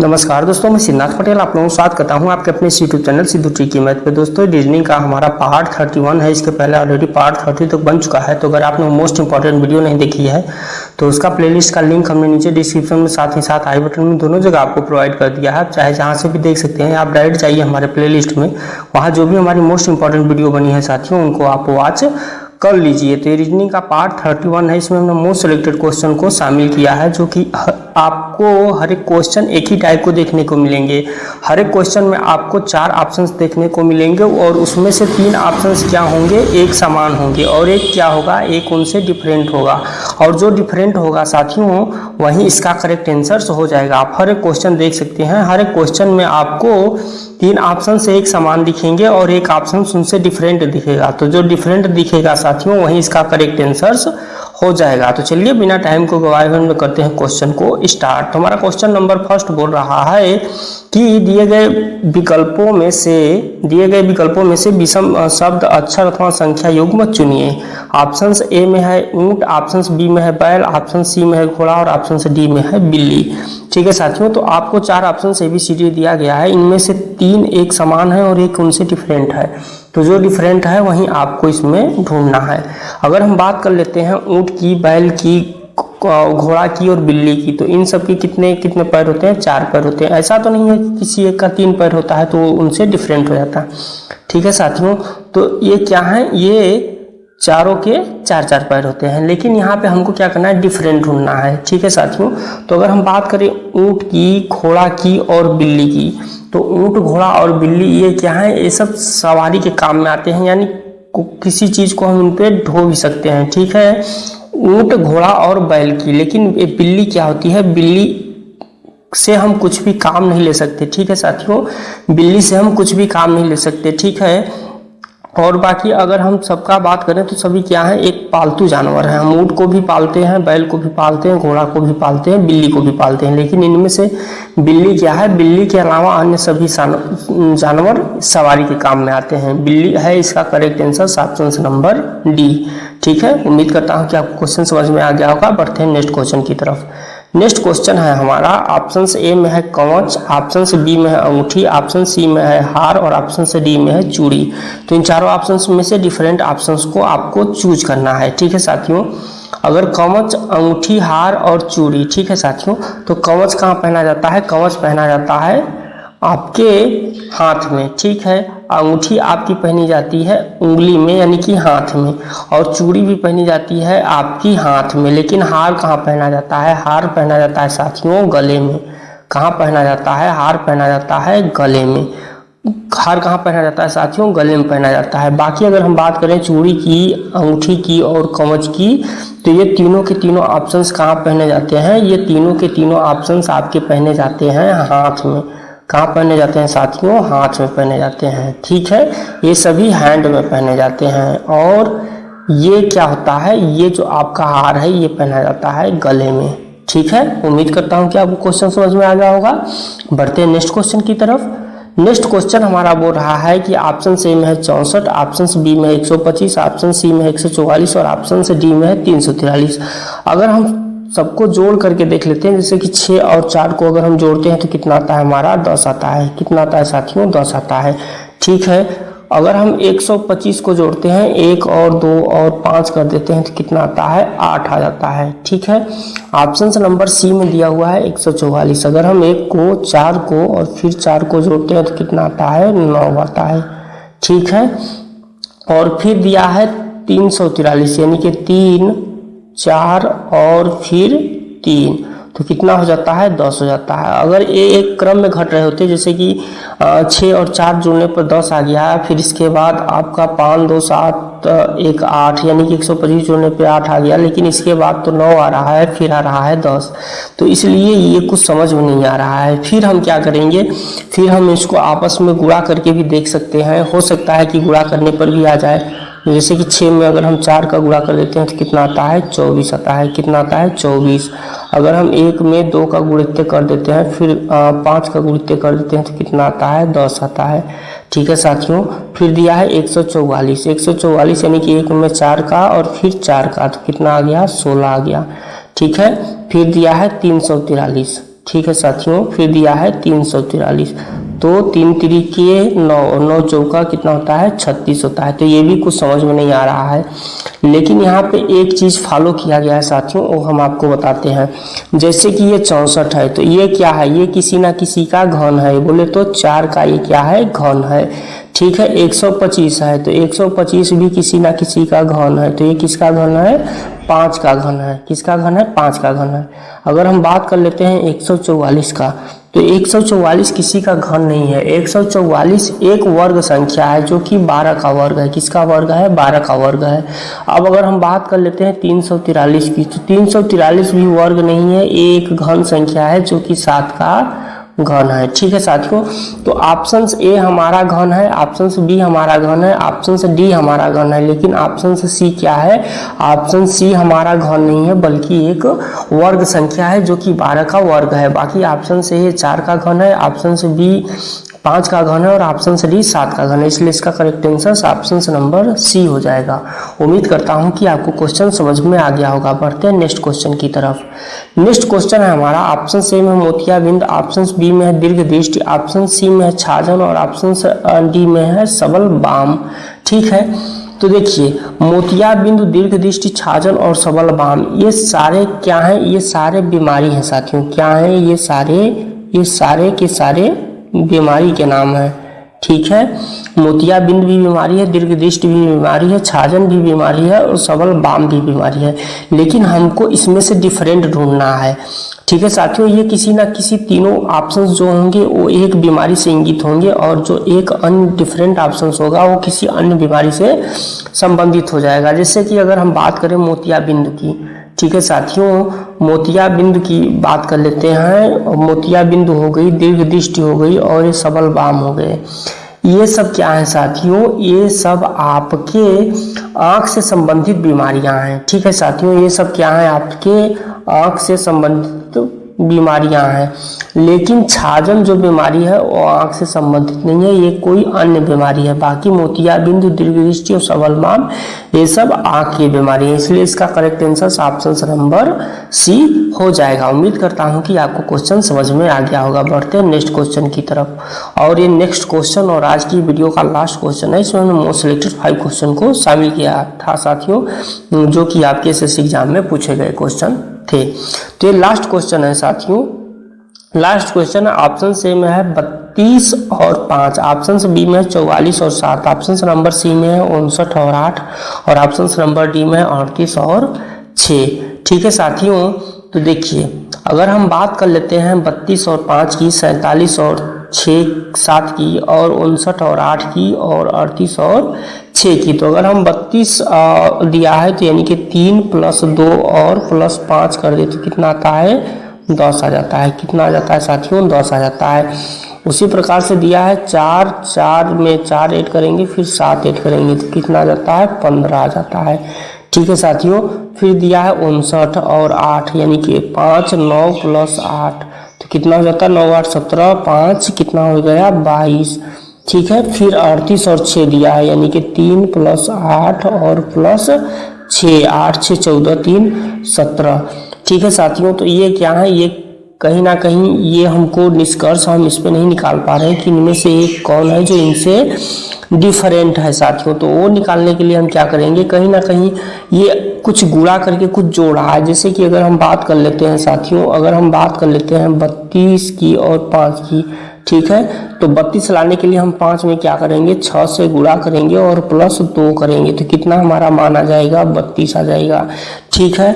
नमस्कार दोस्तों, मैं सिद्धार्थ पटेल आप लोगों को स्वागत करता हूं आपके अपने YouTube channel Sidhu tricky math पे। दोस्तों रीजनिंग का हमारा पार्ट 31 है। इसके पहले ऑलरेडी पार्ट 30 तक बन चुका है। तो अगर आपने मोस्ट इंपॉर्टेंट वीडियो नहीं देखी है तो उसका प्लेलिस्ट का लिंक हमने नीचे डिस्क्रिप्शन में साथ ही साथ आई बटन में दोनों जगह आपको प्रोवाइड कर दिया है। आप चाहे जहाँ से भी देख सकते हैं। आप डायरेक्ट जाइए हमारे प्लेलिस्ट में, वहाँ जो भी हमारी मोस्ट इंपॉर्टेंट वीडियो बनी है साथियों उनको आप वॉच कर लीजिए। तो ये रीजनिंग का पार्ट 31 है। इसमें हमने मोस्ट सिलेक्टेड क्वेश्चन को शामिल किया है, जो कि आपको हर एक क्वेश्चन एक ही टाइप को देखने को मिलेंगे। हर एक क्वेश्चन में आपको 4 ऑप्शंस देखने को मिलेंगे और उसमें से 3 ऑप्शंस क्या होंगे, एक समान होंगे और एक क्या होगा, एक उनसे डिफरेंट होगा। और जो डिफरेंट होगा साथियों वहीं इसका करेक्ट आंसर हो जाएगा। आप हर एक क्वेश्चन देख सकते हैं। हर एक क्वेश्चन में आपको 3 ऑप्शन से एक समान दिखेंगे और एक ऑप्शन उनसे डिफरेंट दिखेगा। तो जो डिफरेंट दिखेगा साथियों वहीं इसका करेक्ट आंसर हो जाएगा। तो चलिए बिना टाइम को गवाए हुए हम करते हैं क्वेश्चन को स्टार्ट। तो हमारा क्वेश्चन नंबर फर्स्ट बोल रहा है कि दिए गए विकल्पों में से विषम शब्द अक्षर अथवा संख्या युग्म चुनिए। ऑप्शन ए में है ऊंट, ऑप्शन बी में है बैल, ऑप्शन सी में है घोड़ा और ऑप्शन डी में है बिल्ली। ठीक है साथियों, तो आपको 4 ऑप्शन ABCD दिया गया है। इनमें से 3 एक समान है और एक उनसे डिफरेंट है। तो जो डिफरेंट है वहीं आपको इसमें ढूंढना है। अगर हम बात कर लेते हैं ऊंट की, बैल की, घोड़ा की और बिल्ली की, तो इन सब के कितने कितने पैर होते हैं? 4 पैर होते हैं। ऐसा तो नहीं है कि किसी एक का 3 पैर होता है तो उनसे डिफरेंट हो जाता है। ठीक है साथियों, तो ये क्या है, ये चारों के 4-4 पैर होते हैं। लेकिन यहाँ पे हमको क्या करना है, डिफरेंट ढूंढना है। ठीक है साथियों, तो अगर हम बात करें ऊंट की, घोड़ा की और बिल्ली की, तो ऊंट, घोड़ा और बिल्ली ये क्या है, ये सब सवारी के काम में आते हैं। यानी किसी चीज को हम इन पे ढो भी सकते हैं। ठीक है, ऊंट, घोड़ा और बैल की। लेकिन बिल्ली क्या होती है, बिल्ली से हम कुछ भी काम नहीं ले सकते। ठीक है साथियों, बिल्ली से हम कुछ भी काम नहीं ले सकते। ठीक है, और बाकी अगर हम सबका बात करें तो सभी क्या है, एक पालतू जानवर है। हम ऊंट को भी पालते हैं, बैल को भी पालते हैं, घोड़ा को भी पालते हैं, बिल्ली को भी पालते हैं। लेकिन इनमें से बिल्ली क्या है, बिल्ली के अलावा अन्य सभी जानवर सवारी के काम में आते हैं। बिल्ली है इसका correct answer option number D. ठीक है, उम्मीद करता हूँ कि आपको क्वेश्चन समझ में आ गया होगा। बढ़ते हैं नेक्स्ट क्वेश्चन की तरफ। नेक्स्ट क्वेश्चन है हमारा, ऑप्शन ए में है कवच, ऑप्शन बी में है अंगूठी, ऑप्शन सी में है हार और ऑप्शन डी में है चूड़ी। तो इन चारों ऑप्शंस में से डिफरेंट ऑप्शंस को आपको चूज करना है। ठीक है साथियों, अगर कवच, अंगूठी, हार और चूड़ी, ठीक है साथियों, तो कवच कहाँ पहना जाता है? कवच पहना जाता है आपके हाथ में। ठीक है, अंगूठी आपकी पहनी जाती है उंगली में यानी कि हाथ में, और चूड़ी भी पहनी जाती है आपकी हाथ में। लेकिन हार कहाँ पहना जाता है? हार पहना जाता है साथियों गले में। कहाँ पहना जाता है? हार पहना जाता है गले में। हार कहाँ पहना जाता है साथियों? गले में पहना जाता है। बाकी अगर हम बात करें चूड़ी की, अंगूठी की और कवच की, तो ये तीनों के तीनों ऑप्शंस कहाँ पहने जाते हैं? ये तीनों के तीनों ऑप्शंस आपके पहने जाते हैं हाथ में। कहाँ पहने जाते हैं साथियों? हाथ में पहने जाते हैं। ठीक है, ये सभी हैंड में पहने जाते हैं। और ये क्या होता है, ये जो आपका हार है ये पहना जाता है गले में। ठीक है, उम्मीद करता हूँ कि आपको क्वेश्चन समझ में आ गया होगा। बढ़ते हैं नेक्स्ट क्वेश्चन की तरफ। नेक्स्ट क्वेश्चन हमारा बोल रहा है कि ऑप्शन ए में है 64, ऑप्शन बी में है 125, ऑप्शन सी में है 144 और ऑप्शन डी में है 343। अगर हम सबको जोड़ करके देख लेते हैं, जैसे कि 6 और 4 को अगर हम जोड़ते हैं तो कितना आता है हमारा? 10 आता है। कितना आता है साथियों? 10 आता है। ठीक है, अगर हम 125 को जोड़ते हैं, 1 और 2 और 5 कर देते हैं तो कितना आता है? 8 आ जाता है। ठीक है, ऑप्शन नंबर सी में दिया हुआ है 144। अगर हम 1 को, 4 को और फिर 4 को जोड़ते हैं तो कितना आता है? 9 आता है। ठीक है, और फिर दिया है 343 यानी कि 3, 4 और फिर 3, तो कितना हो जाता है? 10 हो जाता है। अगर ये एक क्रम में घट रहे होते, जैसे कि 6 और 4 जुड़ने पर 10 आ गया है, फिर इसके बाद आपका 5, 2, 7, 1, 8 यानी कि 125 जुड़ने पे 8 आ गया, लेकिन इसके बाद तो 9 आ रहा है, फिर आ रहा है 10। तो इसलिए ये कुछ समझ में नहीं आ रहा है। फिर हम क्या करेंगे, फिर हम इसको आपस में गुणा करके भी देख सकते हैं। हो सकता है कि गुणा करने पर भी आ जाए। जैसे कि 6 में अगर हम 4 का गुणा कर देते हैं तो कितना आता है? 24 आता है। कितना आता है? 24। अगर हम 1 में 2 का गुणित कर देते हैं, फिर 5 का गुणित कर देते हैं तो कितना आता है? 10 आता है। ठीक है साथियों, फिर दिया है 144। 144 यानी कि 1 में 4 का और फिर 4 का, तो कितना आ गया? 16 आ गया। ठीक है, फिर दिया है 343। ठीक है साथियों। फिर दिया है 343, तो 3 तिरिके 9, 9 चौका कितना होता है 36 होता है। तो ये भी कुछ समझ में नहीं आ रहा है, लेकिन यहाँ पे एक चीज़ फॉलो किया गया है साथियों, वो हम आपको बताते हैं। जैसे कि ये 64 है, तो ये क्या है, ये किसी ना किसी का घन है, बोले तो 4 का ये क्या है, घन है। ठीक है, 125 है, तो 125 भी किसी ना किसी का घन है, तो ये किसका घन है, 5 का घन है। किसका घन है, 5 का घन है। अगर हम बात कर लेते हैं 144 का, तो 144 किसी का घन नहीं है। 144 एक वर्ग संख्या है जो कि 12 का वर्ग है। किसका वर्ग है, 12 का वर्ग है। अब अगर हम बात कर लेते हैं 343 की, तो 343 भी वर्ग नहीं है, एक घन संख्या है जो कि 7 का घन है। ठीक है साथियों, तो ऑप्शन ए हमारा घन है, ऑप्शन बी हमारा घन है, ऑप्शन डी हमारा घन है, लेकिन ऑप्शन सी क्या है, ऑप्शन सी हमारा घन नहीं है, बल्कि एक वर्ग संख्या है जो कि 12 का वर्ग है। बाकी ऑप्शन से 4 का घन है, ऑप्शन से बी 5 का घन है और ऑप्शन से डी 7 का घन है, इसलिए इसका correct answer option number C हो जाएगा। उम्मीद करता हूं कि आपको क्वेश्चन समझ में आ गया होगा। बढ़ते हैं नेक्स्ट क्वेश्चन की तरफ। नेक्स्ट क्वेश्चन है हमारा, ऑप्शन ए में मोतियाबिंद, ऑप्शन बी में है दीर्घ दृष्टि, ऑप्शन सी में है छाजन और ऑप्शन डी में है सबल बाम। ठीक है, तो देखिए मोतियाबिंद, दीर्घ दृष्टि, छाजन और सबल बाम, ये सारे क्या हैं, ये सारे बीमारी हैं साथियों। क्या हैं ये सारे के सारे बीमारी के नाम है। ठीक है, मोतियाबिंद भी बीमारी है, दीर्घ दृष्टि भी बीमारी है, छाजन भी बीमारी है और सबल बाम भी बीमारी है, लेकिन हमको इसमें से डिफरेंट ढूंढना है। ठीक है साथियों, ये किसी ना किसी तीनों ऑप्शंस जो होंगे वो एक बीमारी से इंगित होंगे और जो एक अन्य डिफरेंट ऑप्शंस होगा वो किसी अन्य बीमारी से संबंधित हो जाएगा। जैसे कि अगर हम बात करें मोतियाबिंद की, ठीक है साथियों, मोतियाबिंद की बात कर लेते हैं। मोतियाबिंद हो गई, दीर्घ दृष्टि हो गई और ये सबल बाम हो गए। ये सब क्या है साथियों, ये सब आपके आंख से संबंधित बीमारियां हैं। ठीक है साथियों, ये सब क्या है, आपके आंख से संबंधित बीमारियां हैं, लेकिन छाजन जो बीमारी है वो आंख से संबंधित नहीं है, ये कोई अन्य बीमारी है। बाकी मोतियाबिंद, दीर्घ दृष्टि और सबल बाम ये सब आंख की बीमारी है, इसलिए इसका correct answer option number C हो जाएगा। उम्मीद करता हूं कि आपको क्वेश्चन समझ में आ गया होगा। बढ़ते हैं नेक्स्ट क्वेश्चन की तरफ, और ये नेक्स्ट क्वेश्चन और आज की वीडियो का लास्ट क्वेश्चन है। इसमें हमने मोस्ट सिलेक्टेड 5 क्वेश्चन को शामिल किया था साथियों, जो कि आपके एसएससी एग्जाम में पूछे गए क्वेश्चन थे। तो ये लास्ट क्वेश्चन है साथियों। लास्ट क्वेश्चन है, ऑप्शन ए में है 32 और 5, ऑप्शन बी में है 44 और 7, ऑप्शन नंबर सी में है 59 और 8 और ऑप्शन नंबर डी में है 38 और 6। ठीक है साथियों, तो देखिए अगर हम बात कर लेते हैं 32 और 5 की, 47 और 7 की और 59 और 8 की और 38 और 6 की, तो अगर हम 32 दिया है तो यानी कि 3 + 2 और +5 कर दे तो कितना आता है, 10 आ जाता है। कितना आ जाता है साथियों, 10 आ जाता है। उसी प्रकार से दिया है 4 में 4 ऐड करेंगे, फिर 7 ऐड करेंगे तो कितना आ जाता है, 15 आ जाता है। ठीक है साथियों, फिर दिया है 59 और 8 यानी कि 5, 9 + 8 तो कितना हो जाता है, 9 8 17, 5 कितना हो गया, 22। ठीक है, फिर 38 और 6 दिया है यानी कि 3 + 8 और +6, 8 6 14, 3 17। ठीक है साथियों, तो ये क्या है, ये कहीं ना कहीं ये हमको निष्कर्ष हम इस पे नहीं निकाल पा रहे हैं कि इनमें से एक कौन है जो इनसे डिफरेंट है साथियों। तो वो निकालने के लिए हम क्या करेंगे, कहीं ना कहीं ये कुछ गुणा करके कुछ जोड़ा है। जैसे कि अगर हम बात कर लेते हैं साथियों, अगर हम बात कर लेते हैं 32 की और 5 की, ठीक है, तो 32 लाने के लिए हम 5 में क्या करेंगे, 6 से गुणा करेंगे और +2 करेंगे तो कितना हमारा मान आ जाएगा, 32 आ जाएगा। ठीक है,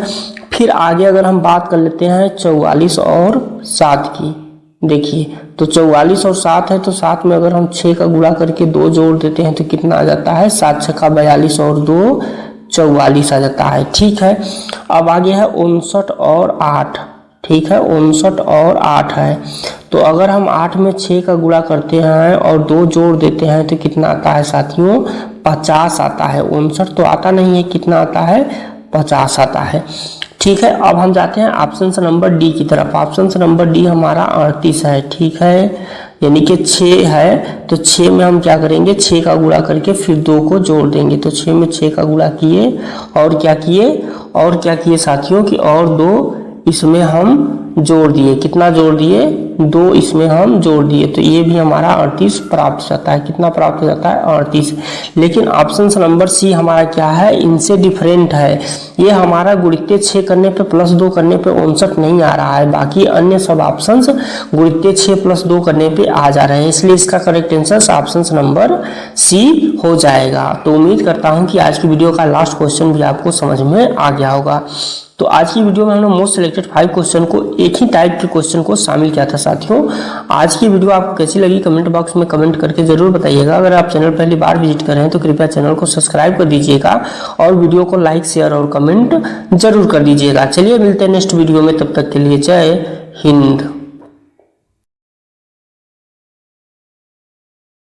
फिर आगे अगर हम बात कर लेते हैं 44 और 7 की, देखिए तो 44 और 7 है तो 7 में अगर हम 6 का गुणा करके 2 जोड़ देते हैं तो कितना आ जाता है, 7 6 का 42 और 2 44 आ जाता है। ठीक है, अब आगे है 59 और 8। ठीक है, 59 और 8 है, तो अगर हम 8 में 6 का गुणा करते हैं और 2 जोड़ देते हैं तो कितना आता है साथियों, 50 आता है। 59 तो आता नहीं है, कितना आता है, 50 आता है। ठीक है, अब हम जाते हैं ऑप्शन नंबर डी की तरफ। ऑप्शन नंबर डी हमारा 38 है। ठीक है, यानी कि 6 है तो 6 में हम क्या करेंगे, 6 का गुणा करके फिर 2 को जोड़ देंगे तो 6 में 6 का गुणा किए और क्या किए साथियों कि और 2 इसमें हम जोड़ दिए, कितना जोड़ दिए 2 इसमें हम जोड़ दिए, तो ये भी हमारा 38 प्राप्त हो जाता है। कितना प्राप्त हो जाता है 38। लेकिन ऑप्शन नंबर सी हमारा क्या है, इनसे डिफरेंट है। ये हमारा गुणित्य 6 करने पे प्लस 2 करने पे 59 नहीं आ रहा है, बाकी अन्य सब ऑप्शन गुणित्य 6 प्लस 2 करने पे आ जा रहे हैं, इसलिए इसका correct answer option number C हो जाएगा। तो उम्मीद करता हूं कि आज की वीडियो का लास्ट क्वेश्चन भी आपको समझ में आ गया होगा। तो आज की वीडियो में हमने मोस्ट सिलेक्टेड 5 क्वेश्चन को एक ही टाइप के क्वेश्चन को शामिल किया था। साथियों, आज की वीडियो आपको कैसी लगी कमेंट बॉक्स में कमेंट करके जरूर बताइएगा। अगर आप चैनल पहली बार विजिट कर रहे हैं तो कृपया चैनल को सब्सक्राइब कर दीजिएगा और वीडियो को लाइक शेयर और कमेंट जरूर कर दीजिएगा। चलिए मिलते हैं नेक्स्ट वीडियो में, तब तक के लिए जय हिंद।